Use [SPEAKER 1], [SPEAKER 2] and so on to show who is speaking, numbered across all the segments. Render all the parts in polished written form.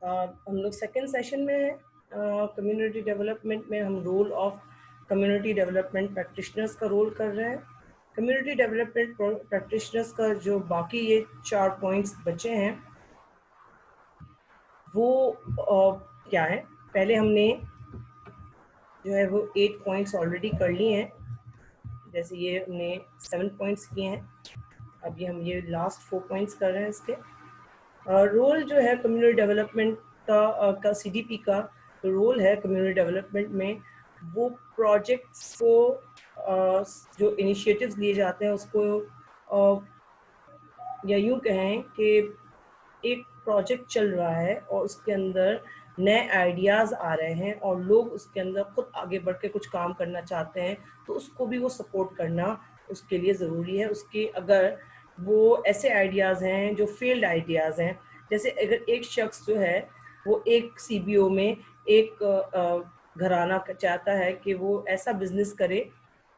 [SPEAKER 1] हम लोग second session में हैं। कम्युनिटी डेवलपमेंट में हम role of community development practitioners का रोल कर रहे हैं। कम्युनिटी डेवलपमेंट प्रैक्टिशनर्स का जो बाकी ये 4 पॉइंट्स बचे हैं वो क्या है, पहले हमने जो है वो 8 पॉइंट्स ऑलरेडी कर लिए हैं। जैसे ये हमने 7 पॉइंट्स किए हैं, अब ये हम ये लास्ट 4 पॉइंट्स कर रहे हैं इसके। रोल जो है कम्युनिटी डेवलपमेंट का सीडीपी का रोल है कम्युनिटी डेवलपमेंट में, वो प्रोजेक्ट्स को जो इनिशिएटिव्स लिए जाते हैं उसको या यूँ कहें कि एक प्रोजेक्ट चल रहा है और उसके अंदर नए आइडियाज़ आ रहे हैं और लोग उसके अंदर खुद आगे बढ़ के कुछ काम करना चाहते हैं, तो उसको भी वो सपोर्ट करना उसके लिए ज़रूरी है। उसके अगर वो ऐसे आइडियाज़ हैं जो फेल्ड आइडियाज़ हैं, जैसे अगर एक शख्स जो है वो एक सीबीओ में एक घराना चाहता है कि वो ऐसा बिजनेस करे,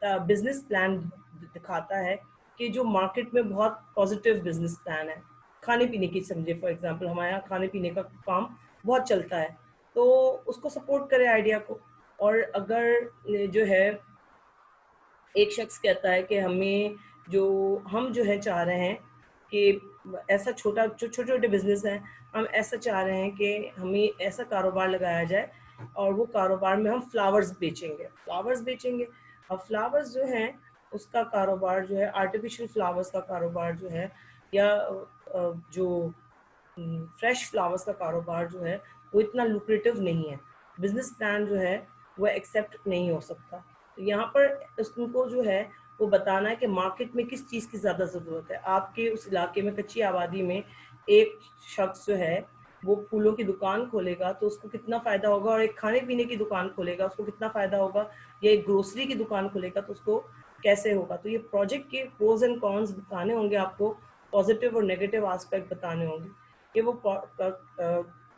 [SPEAKER 1] बिजनेस प्लान दिखाता है कि जो मार्केट में बहुत पॉजिटिव बिजनेस प्लान है, खाने पीने की समझे, फॉर एग्जांपल हमारे यहाँ खाने पीने का काम बहुत चलता है, तो उसको सपोर्ट करे आइडिया को। और अगर जो है एक शख्स कहता है कि हम जो है चाह रहे हैं कि ऐसा छोटे छोटे बिजनेस हैं, हम ऐसा चाह रहे हैं कि हमें ऐसा कारोबार लगाया जाए और वो कारोबार में हम फ्लावर्स बेचेंगे। अब फ्लावर्स जो हैं उसका कारोबार जो है, आर्टिफिशियल फ्लावर्स का कारोबार जो है, या जो फ्रेश फ्लावर्स का कारोबार जो है वो इतना लुक्रेटिव नहीं है, बिजनेस प्लान जो है वो एक्सेप्ट नहीं हो सकता। तो यहाँ पर उनको जो है वो बताना है कि मार्केट में किस चीज़ की ज़्यादा ज़रूरत है। आपके उस इलाके में कच्ची आबादी में एक शख्स जो है वो फूलों की दुकान खोलेगा तो उसको कितना फ़ायदा होगा, और एक खाने पीने की दुकान खोलेगा उसको कितना फ़ायदा होगा, या एक ग्रोसरी की दुकान खोलेगा तो उसको कैसे होगा। तो ये प्रोजेक्ट के प्रोज एंड कॉन्स बताने होंगे आपको, पॉजिटिव और नेगेटिव एस्पेक्ट बताने होंगे कि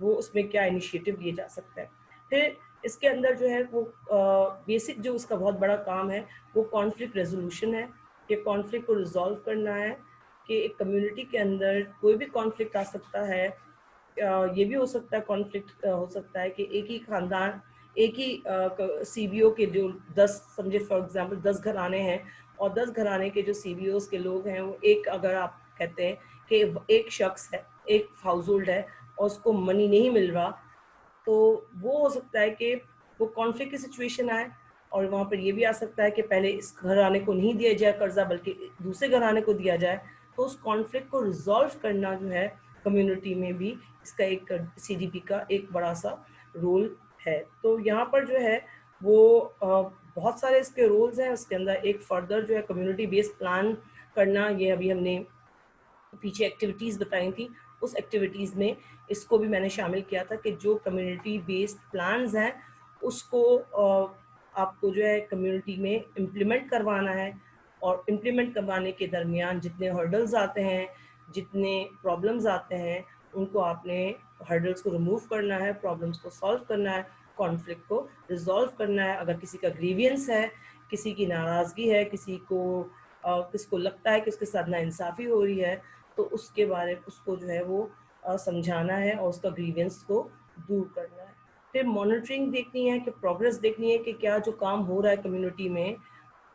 [SPEAKER 1] वो उसमें क्या इनिशिएटिव लिए जा सकता है। फिर इसके अंदर जो है वो बेसिक जो उसका बहुत बड़ा काम है वो कॉन्फ्लिक्ट रेजोल्यूशन है, कि कॉन्फ्लिक्ट को रिजॉल्व करना है, कि एक कम्युनिटी के अंदर कोई भी कॉन्फ्लिक्ट आ सकता है। ये भी हो सकता है, कॉन्फ्लिक्ट हो सकता है कि एक ही खानदान, एक ही सीबीओ के जो 10 समझे फॉर एग्जांपल 10 घराने हैं, और 10 घराने के जो सीबीओस के लोग हैं वो एक, अगर आप कहते हैं कि एक शख्स है, एक हाउस होल्ड है और उसको मनी नहीं मिल रहा, तो वो हो सकता है कि वो कॉन्फ्लिक्ट की सिचुएशन आए। और वहाँ पर ये भी आ सकता है कि पहले इस घराने को नहीं दिया जाए कर्जा, बल्कि दूसरे घराने को दिया जाए। तो उस कॉन्फ्लिक्ट को रिजॉल्व करना जो है कम्युनिटी में भी इसका एक सीडीपी का एक बड़ा सा रोल है। तो यहाँ पर जो है वो बहुत सारे इसके रोल्स हैं। उसके अंदर एक फर्दर जो है कम्युनिटी बेस्ड प्लान करना, ये अभी हमने पीछे एक्टिविटीज़ बताई थी, उस एक्टिविटीज़ में इसको भी मैंने शामिल किया था कि जो कम्युनिटी बेस्ड प्लान्स हैं उसको आपको जो है कम्युनिटी में इम्प्लीमेंट करवाना है, और इम्प्लीमेंट करवाने के दरमियान जितने हर्डल्स आते हैं, जितने प्रॉब्लम्स आते हैं, उनको आपने हर्डल्स को रिमूव करना है, प्रॉब्लम्स को सॉल्व करना है, कॉन्फ्लिक्ट को रिजॉल्व करना है। अगर किसी का ग्रीवियंस है, किसी की नाराज़गी है, किसको लगता है कि उसके साथ नाइंसाफ़ी हो रही है, तो उसके बारे में उसको जो है वो समझाना है और उसका ग्रीवेंस को दूर करना है। फिर मॉनिटरिंग देखनी है, कि प्रोग्रेस देखनी है कि क्या जो काम हो रहा है कम्युनिटी में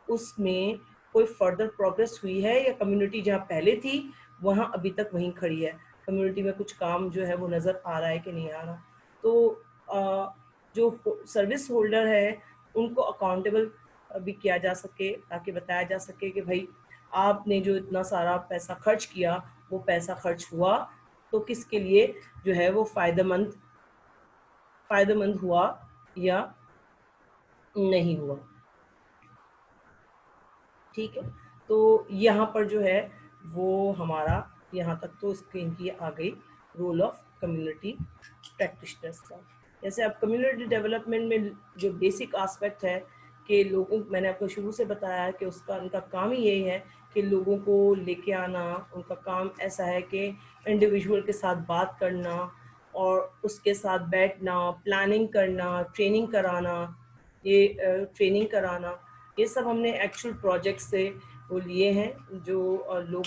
[SPEAKER 1] उसमें कोई फर्दर प्रोग्रेस हुई है, या कम्युनिटी जहाँ पहले थी वहाँ अभी तक वहीं खड़ी है, कम्युनिटी में कुछ काम जो है वो नज़र आ रहा है कि नहीं आ रहा। तो जो सर्विस होल्डर है उनको अकाउंटेबल भी किया जा सके, ताकि बताया जा सके कि भाई आपने जो इतना सारा पैसा खर्च किया वो पैसा खर्च हुआ तो किसके लिए जो है वो फायदेमंद हुआ या नहीं हुआ। ठीक है, तो यहाँ पर जो है वो हमारा यहाँ तक तो स्क्रीन की आ गई रोल ऑफ कम्युनिटी प्रैक्टिशनर्स का। जैसे अब कम्युनिटी डेवलपमेंट में जो बेसिक एस्पेक्ट है कि लोगों, मैंने आपको शुरू से बताया कि उनका काम ही यही है कि लोगों को लेके आना। उनका काम ऐसा है कि इंडिविजुअल के साथ बात करना और उसके साथ बैठना, प्लानिंग करना, ट्रेनिंग कराना, ये सब हमने एक्चुअल प्रोजेक्ट से वो लिए हैं, जो लोग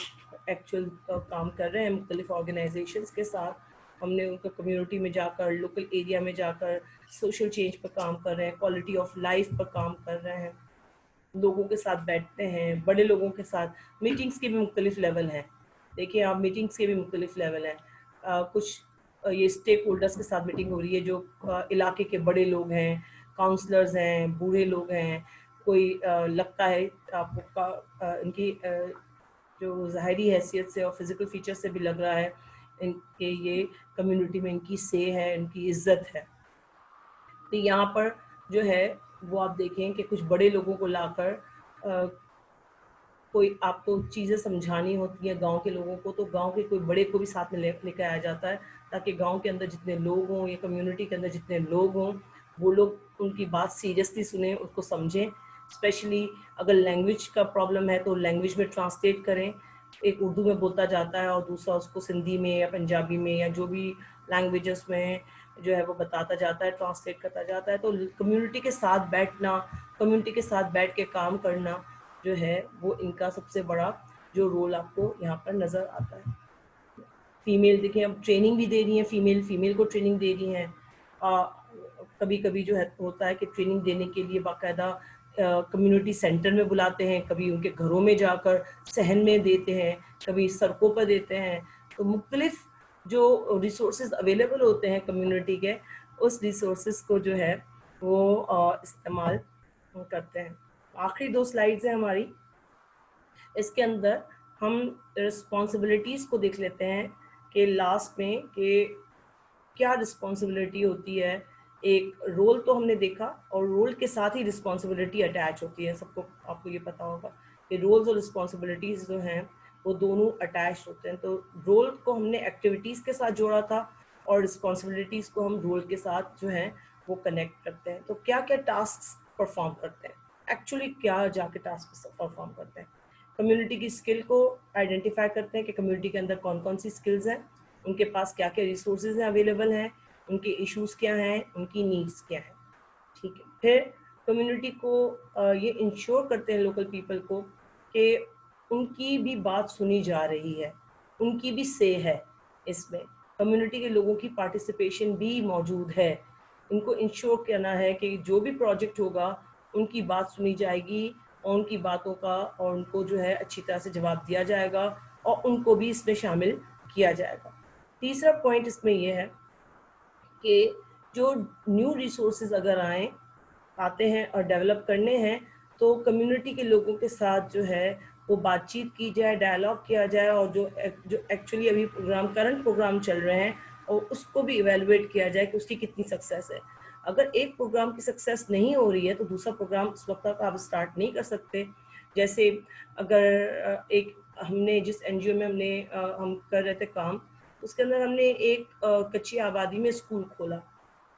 [SPEAKER 1] एक्चुअल काम कर रहे हैं मुख्तलिफ ऑर्गेनाइजेशंस के साथ। हमने उनका कम्युनिटी में जाकर, लोकल एरिया में जाकर सोशल चेंज पर काम कर रहे हैं, क्वालिटी ऑफ लाइफ पर काम कर रहे हैं, लोगों के साथ बैठते हैं, बड़े लोगों के साथ। मीटिंग्स के भी मुख्तलिफ लेवल हैं, देखिए आप, मीटिंग्स के भी मुख्तलिफ लेवल हैं। कुछ ये स्टेक होल्डर्स के साथ मीटिंग हो रही है, जो इलाके के बड़े लोग हैं, काउंसलर्स हैं, बूढ़े लोग हैं, कोई लगता है आपको इनकी जो ज़ाहरी हैसियत से और फिज़िकल फीचर से भी लग रहा है इनके ये कम्युनिटी में इनकी से है, इनकी इज्जत है। तो यहाँ पर जो है वो आप देखें कि कुछ बड़े लोगों को लाकर कोई आपको चीज़ें समझानी होती हैं गांव के लोगों को, तो गांव के कोई बड़े को भी साथ में लेकर आया जाता है, ताकि गांव के अंदर जितने लोग हों या कम्युनिटी के अंदर जितने लोग हों, वो लोग उनकी बात सीरियसली सुने, उसको समझें। स्पेशली अगर लैंग्वेज का प्रॉब्लम है तो लैंग्वेज में ट्रांसलेट करें, एक उर्दू में बोलता जाता है और दूसरा उसको सिंधी में या पंजाबी में या जो भी लैंग्वेजेस में जो है वो बताता जाता है, ट्रांसलेट करता जाता है। तो कम्युनिटी के साथ बैठना, कम्युनिटी के साथ बैठ के काम करना जो है वो इनका सबसे बड़ा जो रोल आपको यहाँ पर नज़र आता है। फीमेल देखिए, अब ट्रेनिंग भी दे रही हैं, फीमेल को ट्रेनिंग दे रही हैं। कभी कभी जो है होता है कि ट्रेनिंग देने के लिए बाकायदा कम्युनिटी सेंटर में बुलाते हैं, कभी उनके घरों में जाकर सहन में देते हैं, कभी सड़कों पर देते हैं। तो मुख्तलिफ जो रिसोर्सेज अवेलेबल होते हैं कम्युनिटी के, उस रिसोर्सेज को जो है वो इस्तेमाल करते हैं। आखिरी 2 स्लाइड्स हैं हमारी, इसके अंदर हम रिस्पॉन्सिबिलिटीज़ को देख लेते हैं कि लास्ट में कि क्या रिस्पॉन्सिबिलिटी होती है। एक रोल तो हमने देखा, और रोल के साथ ही रिस्पॉन्सिबिलिटी अटैच होती है। सबको, आपको ये पता होगा कि रोल्स और रिस्पॉन्सिबिलिटीज़ जो हैं वो दोनों अटैच होते हैं। तो रोल को हमने एक्टिविटीज़ के साथ जोड़ा था और रिस्पॉन्सिबिलिटीज़ को हम रोल के साथ जो है वो कनेक्ट करते हैं। तो क्या क्या टास्क परफॉर्म करते हैं, एक्चुअली क्या जाके टास्क परफॉर्म करते हैं। कम्युनिटी की स्किल को आइडेंटिफाई करते हैं कि कम्युनिटी के अंदर कौन कौन सी स्किल्स हैं, उनके पास क्या क्या रिसोर्सेज हैं अवेलेबल हैं, उनके इश्यूज क्या हैं, उनकी नीड्स क्या हैं। ठीक है, फिर कम्युनिटी को ये इंश्योर करते हैं लोकल पीपल को कि उनकी भी बात सुनी जा रही है, उनकी भी से है, इसमें कम्युनिटी के लोगों की पार्टिसिपेशन भी मौजूद है। इनको इंश्योर करना है कि जो भी प्रोजेक्ट होगा उनकी बात सुनी जाएगी और उनकी बातों का और उनको जो है अच्छी तरह से जवाब दिया जाएगा और उनको भी इसमें शामिल किया जाएगा। तीसरा पॉइंट इसमें यह है कि जो न्यू रिसोर्सेज अगर आते हैं और डेवलप करने हैं, तो कम्युनिटी के लोगों के साथ जो है वो बातचीत की जाए, डायलॉग किया जाए, और जो एक्चुअली अभी करंट प्रोग्राम चल रहे हैं और उसको भी इवेलुएट किया जाए कि उसकी कितनी सक्सेस है। अगर एक प्रोग्राम की सक्सेस नहीं हो रही है तो दूसरा प्रोग्राम उस वक्त तक आप स्टार्ट नहीं कर सकते। जैसे अगर एक हमने जिस एनजीओ में हम कर रहे थे काम, उसके अंदर हमने एक कच्ची आबादी में स्कूल खोला,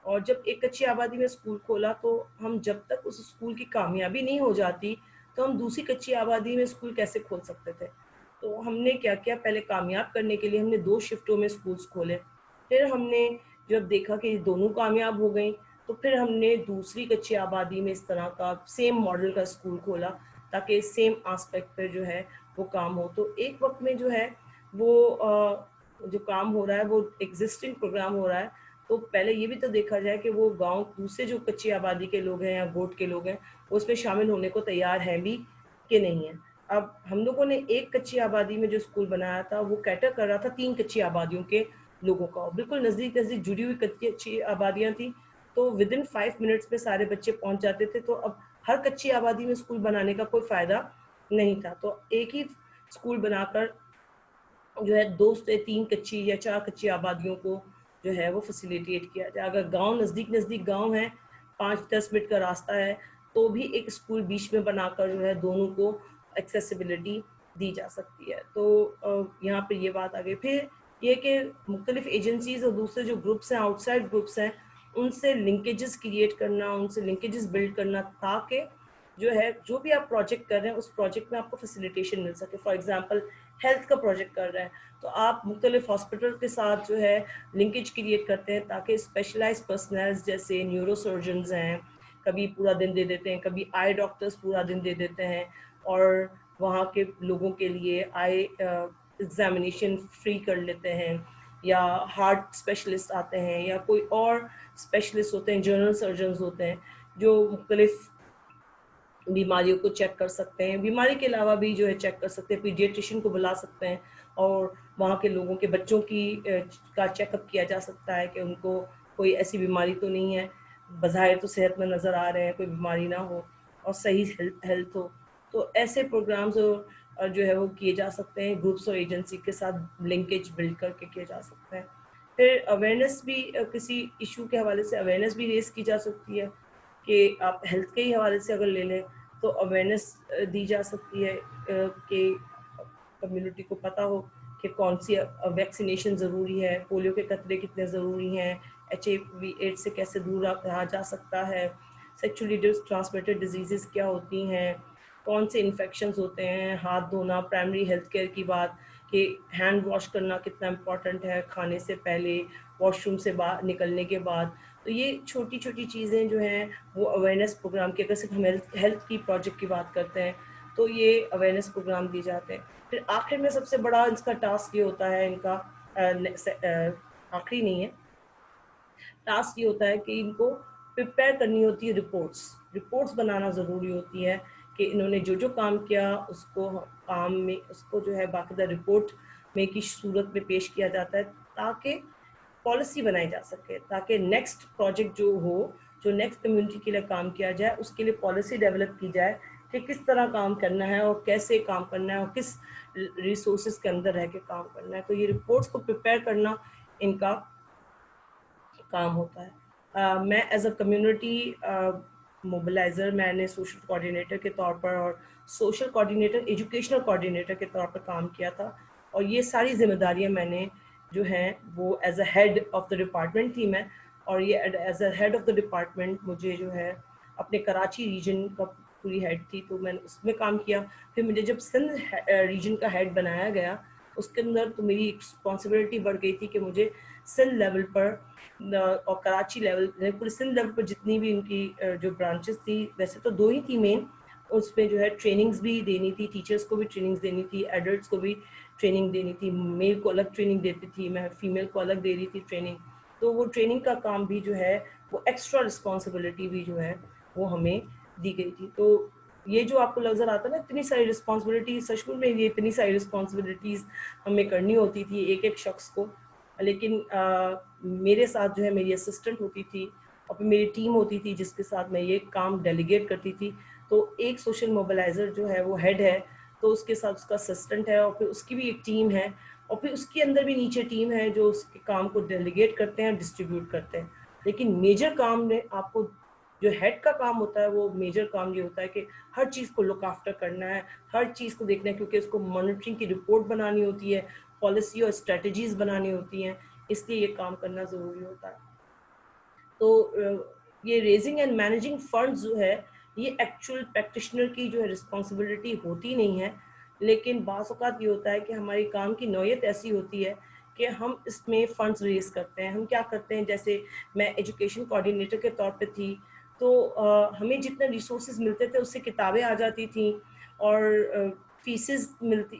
[SPEAKER 1] और जब एक कच्ची आबादी में स्कूल खोला तो हम जब तक उस स्कूल की कामयाबी नहीं हो जाती तो हम दूसरी कच्ची आबादी में स्कूल कैसे खोल सकते थे। तो हमने क्या किया, पहले कामयाब करने के लिए हमने 2 शिफ्टों में स्कूल्स खोले। फिर हमने जब देखा कि दोनों कामयाब हो गई तो फिर हमने दूसरी कच्ची आबादी में इस तरह का सेम मॉडल का स्कूल खोला, ताकि सेम आस्पेक्ट पे जो है वो काम हो। तो एक वक्त में जो है वो जो काम हो रहा है वो एग्जिस्टिंग प्रोग्राम हो रहा है, तो पहले ये भी तो देखा जाए कि वो गांव दूसरे जो कच्ची आबादी के लोग हैं या गोट के लोग हैं वो उसमें शामिल होने को तैयार हैं भी कि नहीं है। अब हम लोगों ने एक कच्ची आबादी में जो स्कूल बनाया था वो कैटर कर रहा था 3 कच्ची आबादियों के लोगों का, बिल्कुल नज़दीक नज़दीक जुड़ी हुई कच्ची आबादियाँ थी, तो विद इन 5 मिनट्स में सारे बच्चे पहुंच जाते थे। तो अब हर कच्ची आबादी में स्कूल बनाने का कोई फ़ायदा नहीं था, तो एक ही स्कूल बनाकर जो है 2 से 3 कच्ची या 4 कच्ची आबादियों को जो है वो फैसिलिटेट किया जाए। अगर गांव नज़दीक गांव है, 5-10 मिनट का रास्ता है, तो भी एक स्कूल बीच में बनाकर जो है दोनों को एक्सेसिबिलिटी दी जा सकती है। तो यहाँ पे ये बात आ गई। फिर ये कि मुख्तलिफ एजेंसीज और दूसरे जो ग्रुप्स हैं, आउटसाइड ग्रुप्स हैं, उनसे लिंकेजेस क्रिएट करना, उनसे लिंकेजेस बिल्ड करना, ताकि जो है जो भी आप प्रोजेक्ट कर रहे हैं उस प्रोजेक्ट में आपको फैसिलिटेशन मिल सके। फॉर एग्जांपल हेल्थ का प्रोजेक्ट कर रहे हैं तो आप मुख्तलिफ हॉस्पिटल के साथ जो है लिंकेज क्रिएट करते हैं, ताकि स्पेशलाइज्ड पर्सनल्स जैसे न्यूरोसर्जन्स हैं, कभी पूरा दिन दे देते हैं, कभी आई डॉक्टर्स पूरा दिन दे देते हैं, और वहाँ के लोगों के लिए आई एग्जामिनेशन फ्री कर लेते हैं, या हार्ट स्पेशलिस्ट आते हैं या कोई और स्पेशलिस्ट होते हैं, जनरल सर्जन्स होते हैं जो मुख्तलिफ बीमारियों को चेक कर सकते हैं। बीमारी के अलावा भी जो है चेक कर सकते हैं, पीडियाट्रिशियन को बुला सकते हैं और वहाँ के लोगों के बच्चों की का चेकअप किया जा सकता है कि उनको कोई ऐसी बीमारी तो नहीं है, बज़ाहिर तो सेहत में नज़र आ रहे हैं, कोई बीमारी ना हो और सही हेल्थ हो। तो ऐसे प्रोग्राम्स जो है वो किए जा सकते हैं, ग्रुप्स और एजेंसी के साथ लिंकेज बिल्ड करके किए जा सकते हैं। फिर अवेयरनेस भी किसी इशू के हवाले से अवेयरनेस भी रेस की जा सकती है कि आप हेल्थ के ही हवाले से अगर ले लें तो अवेयरनेस दी जा सकती है कि कम्युनिटी को पता हो कि कौन सी वैक्सीनेशन ज़रूरी है, पोलियो के कतरे कितने ज़रूरी हैं, HIV एड्स से कैसे दूर रहा जा सकता है, सेक्सुअली ट्रांसमिटेड डिजीज़ क्या होती हैं, कौन से इन्फेक्शंस होते हैं, हाथ धोना, प्राइमरी हेल्थ केयर की बात कि हैंड वॉश करना कितना इम्पोर्टेंट है खाने से पहले, वॉशरूम से बाहर निकलने के बाद। तो ये छोटी छोटी चीज़ें जो हैं वो अवेयरनेस प्रोग्राम की, अगर सिर्फ हम हेल्थ की प्रोजेक्ट की बात करते हैं तो ये अवेयरनेस प्रोग्राम दिए जाते हैं। फिर आखिर में सबसे बड़ा इसका टास्क ये होता है, इनका आखिरी नहीं है, टास्क ये होता है कि इनको प्रिपेयर करनी होती है, रिपोर्ट्स बनाना ज़रूरी होती है कि इन्होंने जो जो काम किया उसको काम में उसको जो है बाकायदा रिपोर्ट में की सूरत में पेश किया जाता है ताकि पॉलिसी बनाई जा सके, ताकि नेक्स्ट प्रोजेक्ट जो हो, जो नेक्स्ट कम्युनिटी के लिए काम किया जाए उसके लिए पॉलिसी डेवलप की जाए कि किस तरह काम करना है और कैसे काम करना है और किस रिसोर्सेज के अंदर रह के काम करना है। तो ये रिपोर्ट्स को प्रिपेयर करना इनका काम होता है। मैं एज अ कम्युनिटी मोबिलाइज़र, मैंने सोशल कोऑर्डिनेटर के तौर पर और सोशल कोऑर्डिनेटर, एजुकेशनल कोऑर्डिनेटर के तौर पर काम किया था और ये सारी जिम्मेदारियां मैंने जो हैं वो as a head of the department थी मैं, और ये as a head of the department मुझे जो है अपने कराची रीजन का पूरी हेड थी, तो मैंने उसमें काम किया। फिर मुझे जब सिंध रीजन का हेड बनाया गया उसके अंदर तो मेरी रिस्पॉन्सिबिलिटी बढ़ गई थी कि मुझे सिंध लेवल पर और कराची लेवल, पूरे सिंध लेवल पर जितनी भी उनकी जो ब्रांचेस थी, वैसे तो दो ही थी मेन, उसमें जो है ट्रेनिंग्स भी देनी थी, टीचर्स को भी ट्रेनिंग्स देनी थी, एडल्ट्स को भी ट्रेनिंग देनी थी, मेल को अलग ट्रेनिंग देती थी मैं, फीमेल को अलग दे रही थी ट्रेनिंग। तो वो ट्रेनिंग का काम भी जो है वो एक्स्ट्रा रिस्पॉन्सिबिलिटी भी जो है वो हमें दी गई थी। तो ये जो आपको नजर आता है ना इतनी सारी रिस्पॉन्सिबिलिटी, सचमुच में ये इतनी सारी रिस्पॉन्सिबिलिटीज हमें करनी होती थी एक एक शख्स को, लेकिन मेरे साथ जो है मेरी असिस्टेंट होती थी और फिर मेरी टीम होती थी जिसके साथ मैं ये काम डेलीगेट करती थी। तो एक सोशल मोबिलाइज़र जो है वो हेड है, तो उसके साथ उसका असिस्टेंट है और फिर उसकी भी एक टीम है और फिर उसके अंदर भी नीचे टीम है जो उसके काम को डेलीगेट करते हैं, डिस्ट्रीब्यूट करते हैं। लेकिन मेजर काम में आपको जो हेड का काम होता है वो मेजर काम ये होता है कि हर चीज़ को लुक आफ्टर करना है, हर चीज़ को देखना है, क्योंकि उसको मॉनिटरिंग की रिपोर्ट बनानी होती है, पॉलिसी और स्ट्रेटजीज बनानी होती हैं, इसलिए ये काम करना ज़रूरी होता है। तो ये रेजिंग एंड मैनेजिंग फंड्स जो है ये एक्चुअल प्रैक्टिशनर की जो है रिस्पॉन्सिबिलिटी होती नहीं है, लेकिन बाज़ औक़ात ये होता है कि हमारी काम की नौयत ऐसी होती है कि हम इसमें फ़ंड्स रेज़ करते हैं। हम क्या करते हैं, जैसे मैं एजुकेशन कोऑर्डिनेटर के तौर पे थी, तो हमें जितने रिसोर्सेज मिलते थे उससे किताबें आ जाती थी और फीसेस मिलती,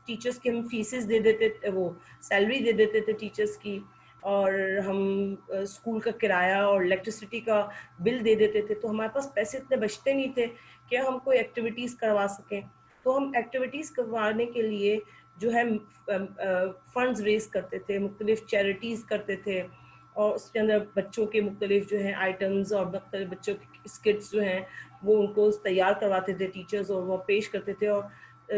[SPEAKER 1] टीचर्स की हम फीसेस दे देते थे, वो सैलरी दे देते थे टीचर्स की, और हम स्कूल का किराया और इलेक्ट्रिसिटी का बिल दे देते थे। तो हमारे पास पैसे इतने बचते नहीं थे कि हम कोई एक्टिविटीज़ करवा सकें। तो हम एक्टिविटीज़ करवाने के लिए जो है फंड्स रेज करते थे, मुख्तलिफ चैरिटीज़ करते थे और उसके अंदर बच्चों के मुख्तलिफ जो हैं आइटम्स और मुख्तलिफ बच्चों के स्किट्स जो हैं वो उनको तैयार करवाते थे टीचर्स और वो पेश करते थे, और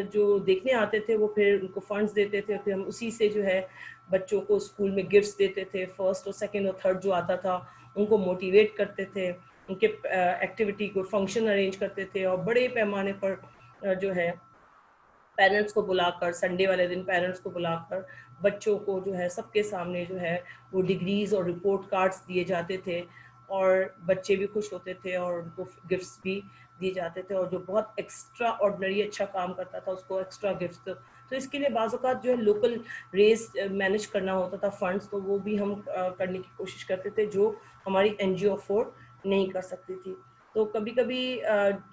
[SPEAKER 1] जो देखने आते थे वो फिर उनको फंड्स देते थे। फिर हम उसी से जो है बच्चों को स्कूल में गिफ्ट्स देते थे, फर्स्ट और सेकंड और थर्ड जो आता था उनको मोटिवेट करते थे, उनके एक्टिविटी को फंक्शन अरेंज करते थे और बड़े पैमाने पर जो है पेरेंट्स को बुलाकर, संडे वाले दिन पेरेंट्स को बुलाकर बच्चों को जो है सबके सामने जो है वो डिग्रीज और रिपोर्ट कार्ड्स दिए जाते थे और बच्चे भी खुश होते थे और उनको गिफ्ट्स भी दिए जाते थे, और जो बहुत एक्स्ट्रा ऑर्डिनरी अच्छा काम करता था उसको एक्स्ट्रा गिफ्ट्स। तो इसके लिए बाज़ औक़ात जो है लोकल रेस मैनेज करना होता था फंड्स, तो वो भी हम करने की कोशिश करते थे जो हमारी एनजीओ अफोर्ड नहीं कर सकती थी। तो कभी कभी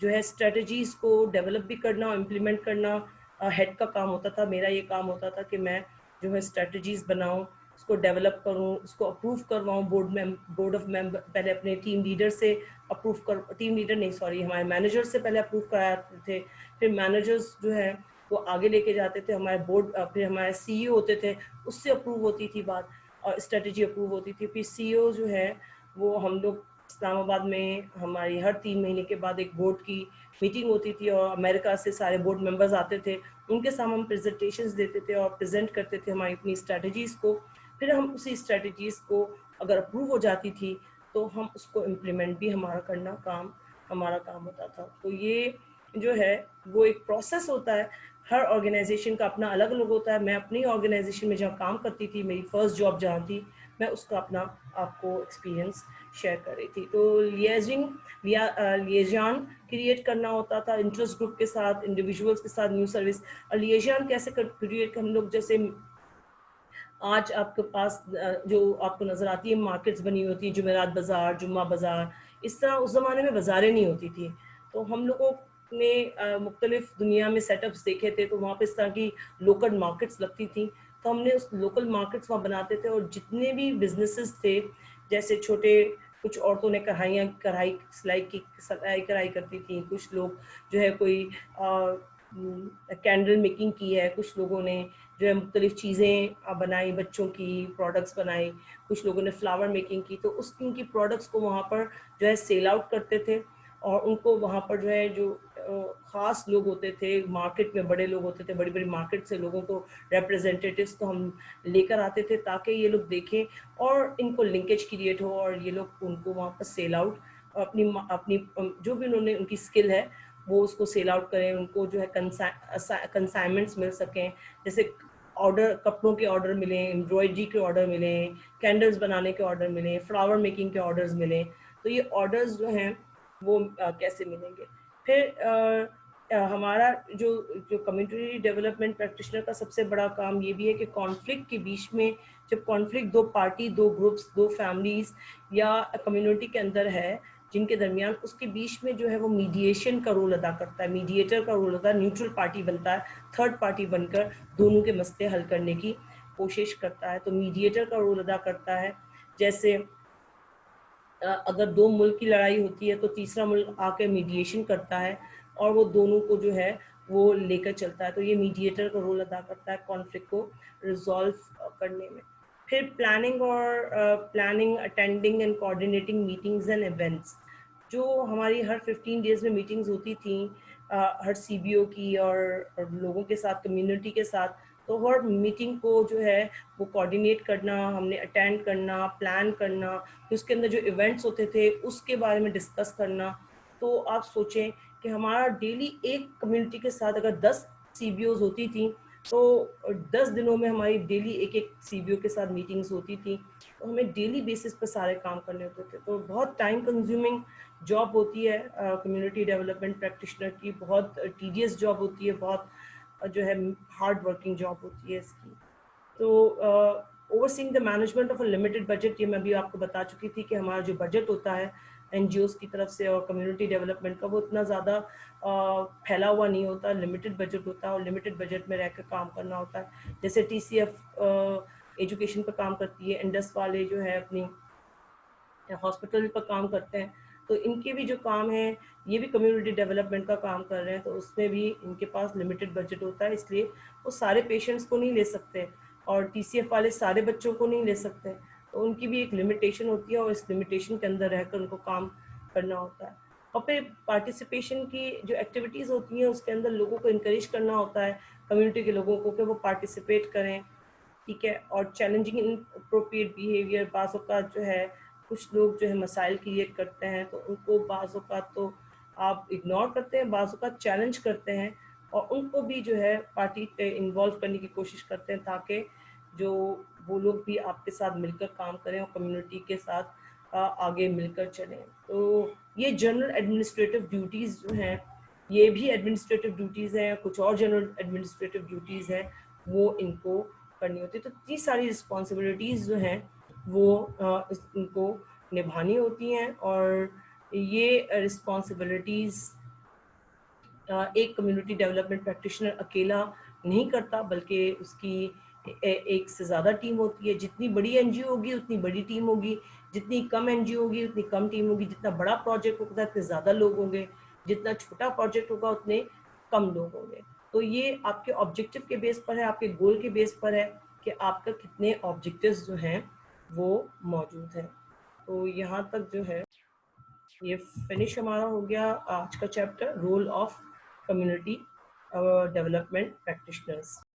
[SPEAKER 1] जो है स्ट्रेटजीज़ को डेवलप भी करना और इम्प्लीमेंट करना हेड का काम होता था। मेरा ये काम होता था कि मैं जो है स्ट्रेटजीज़ बनाऊं, उसको डेवलप करूं, उसको अप्रूव करवाऊं बोर्ड ऑफ मेंबर, पहले अपने टीम लीडर से अप्रूव कर, टीम लीडर नहीं सॉरी, हमारे मैनेजर से पहले अप्रूव कराते थे, फिर मैनेजर्स जो है वो आगे लेके जाते थे हमारे बोर्ड, फिर हमारे सीईओ होते थे उससे अप्रूव होती थी बात और स्ट्रेटेजी अप्रूव होती थी। फिर सीईओ जो है वो हम लोग इस्लामाबाद में हमारी हर 3 महीने के बाद एक बोर्ड की मीटिंग होती थी और अमेरिका से सारे बोर्ड मेंबर्स आते थे, उनके सामने हम प्रेजेंटेशंस देते थे और प्रेजेंट करते थे हमारी अपनी स्ट्रेटजीज को। फिर हम उसी स्ट्रेटजीज को अगर अप्रूव हो जाती थी तो हम उसको इम्प्लीमेंट भी हमारा काम होता था। तो ये जो है वो एक प्रोसेस होता है, हर ऑर्गेनाइजेशन का अपना अलग अलग होता है। मैं अपनी ऑर्गेनाइजेशन में जहाँ काम करती थी, मेरी फर्स्ट जॉब जहाँ थी, मैं उसका अपना आपको एक्सपीरियंस शेयर कर रही थी। तो लिएजान क्रिएट करना होता था इंटरेस्ट ग्रुप के साथ, इंडिविजुअल्स के साथ, न्यू सर्विस। लिएजान कैसे क्रिएट, हम लोग जैसे आज आपके पास जो आपको नजर आती है मार्केट्स बनी होती है, जुमेरात बाजार, जुम्मा बाजार, इस तरह उस जमाने में बाजारें नहीं होती थी। तो हम लोगों ने मुख्तलिफ दुनिया में सेटअप्स देखे थे, तो वहाँ पे इस तरह की लोकल मार्केट्स लगती थी, तो हमने उस लोकल मार्केट्स वहाँ बनाते थे। और जितने भी बिजनेसेस थे, जैसे छोटे, कुछ औरतों ने कढ़ाई सिलाई कढ़ाई करती थी, कुछ लोग जो है कोई कैंडल मेकिंग की है, कुछ लोगों ने जो है मुख्तलिफ चीज़ें बनाई, बच्चों की प्रोडक्ट्स बनाई, कुछ लोगों ने फ्लावर मेकिंग की। तो उस उनकी प्रोडक्ट्स को वहाँ पर जो है सेल आउट करते थे और उनको वहाँ पर जो है जो ख़ास लोग होते थे मार्केट में, बड़े लोग होते थे, बड़ी बड़ी मार्केट से लोगों को, रिप्रेजेंटेटिव्स को हम लेकर आते थे ताकि ये लोग देखें और इनको लिंकेज क्रिएट हो और ये लोग उनको वहाँ पर सेल आउट अपनी अपनी जो भी उन्होंने उनकी स्किल है वो उसको सेल आउट करें, उनको जो है कंसाइनमेंट्स मिल सकें। जैसे ऑर्डर, कपड़ों के ऑर्डर मिले, एम्ब्रॉयडरी के ऑर्डर मिले, कैंडल्स बनाने के ऑर्डर मिले, फ्लावर मेकिंग के ऑर्डर्स मिले। तो ये ऑर्डर्स जो हैं वो कैसे मिलेंगे। फिर हमारा जो जो कम्युनिटी डेवलपमेंट प्रैक्टिशनर का सबसे बड़ा काम ये भी है कि कॉन्फ्लिक्ट के बीच में, जब कॉन्फ्लिक्ट दो पार्टी, दो ग्रुप्स, दो फैमिलीज या कम्युनिटी के अंदर है जिनके दरमियान, उसके बीच में जो है वो मीडिएशन का रोल अदा करता है, मीडिएटर का रोल होता है, न्यूट्रल पार्टी बनता है, थर्ड पार्टी बनकर दोनों के मसले हल करने की कोशिश करता है। तो मीडिएटर का रोल अदा करता है। जैसे अगर दो मुल्क की लड़ाई होती है तो तीसरा मुल्क आके मीडिएशन करता है और वो दोनों को जो है वो लेकर चलता है। तो ये मीडिएटर का रोल अदा करता है कॉन्फ्लिक्ट को रिजॉल्व करने में। फिर planning, attending and coordinating meetings and events, जो हमारी हर 15 डेज में मीटिंग्स होती थी हर सीबीओ की और लोगों के साथ, कम्युनिटी के साथ। तो हर मीटिंग को जो है वो कोऑर्डिनेट करना, हमने अटेंड करना, प्लान करना, फिर उसके अंदर जो इवेंट्स होते थे उसके बारे में डिस्कस करना। तो आप सोचें कि हमारा डेली एक कम्युनिटी के साथ अगर 10 सीबीओज होती थी तो 10 दिनों में हमारी डेली एक एक सीबीओ के साथ मीटिंग्स होती थी। तो हमें डेली बेसिस पर सारे काम करने होते थे। तो बहुत टाइम कंज्यूमिंग जॉब होती है कम्युनिटी डेवलपमेंट प्रैक्टिशनर की, बहुत टीडियस जॉब होती है, बहुत जो है हार्ड वर्किंग जॉब होती है इसकी। तो overseeing the management of a limited budget, ये मैं भी आपको बता चुकी थी कि हमारा जो बजट होता है एनजीओज की तरफ से और कम्युनिटी डेवलपमेंट का, वो इतना ज़्यादा फैला हुआ नहीं होता, लिमिटेड बजट होता है और लिमिटेड बजट में रहकर काम करना होता है। जैसे टीसीएफ एजुकेशन पर काम करती है, इंडस वाले जो है अपनी हॉस्पिटल पर काम करते हैं, तो इनके भी जो काम है ये भी कम्युनिटी डेवलपमेंट का काम कर रहे हैं। तो उसमें भी इनके पास लिमिटेड बजट होता है, इसलिए वो सारे पेशेंट्स को नहीं ले सकते और टीसीएफ वाले सारे बच्चों को नहीं ले सकते। तो उनकी भी एक लिमिटेशन होती है और इस लिमिटेशन के अंदर रहकर उनको काम करना होता है। और फिर पार्टिसिपेशन की जो एक्टिविटीज़ होती हैं उसके अंदर लोगों को इनक्रेज करना होता है, कम्युनिटी के लोगों को, कि वो पार्टिसिपेट करें, ठीक है। और चैलेंजिंग इनअप्रोप्रिएट बिहेवियर, बाज़ औक़ात जो है कुछ लोग जो है मसाइल क्रिएट करते हैं तो उनको बाज़ औक़ात तो आप इग्नोर करते हैं, बाज़ औक़ात चैलेंज करते हैं और उनको भी जो है पार्टी पे इन्वॉल्व करने की कोशिश करते हैं ताकि जो वो लोग भी आपके साथ मिलकर काम करें और कम्युनिटी के साथ आगे मिलकर चलें। तो ये जनरल एडमिनिस्ट्रेटिव ड्यूटीज़ जो हैं, ये भी एडमिनिस्ट्रेटिव ड्यूटीज़ हैं, कुछ और जनरल एडमिनिस्ट्रेटिव ड्यूटीज़ हैं वो इनको करनी होती है। तो इतनी सारी रिस्पॉन्सिबिलिटीज़ जो हैं वो इनको निभानी होती हैं और ये रिस्पॉन्सिबिलिटीज़ एक कम्युनिटी डेवलपमेंट प्रैक्टिशनर अकेला नहीं करता, बल्कि उसकी एक से ज़्यादा टीम होती है। जितनी बड़ी एनजीओ होगी उतनी बड़ी टीम होगी, जितनी कम एनजीओ होगी उतनी कम टीम होगी। जितना बड़ा प्रोजेक्ट होगा उतने ज़्यादा लोग होंगे, जितना छोटा प्रोजेक्ट होगा उतने कम लोग होंगे। तो ये आपके ऑब्जेक्टिव के बेस पर है, आपके गोल के बेस पर है कि आपका कितने ऑब्जेक्टिव्स जो हैं वो मौजूद हैं। तो यहाँ तक जो है ये फिनिश हमारा हो गया आज का chapter, role of community development practitioners.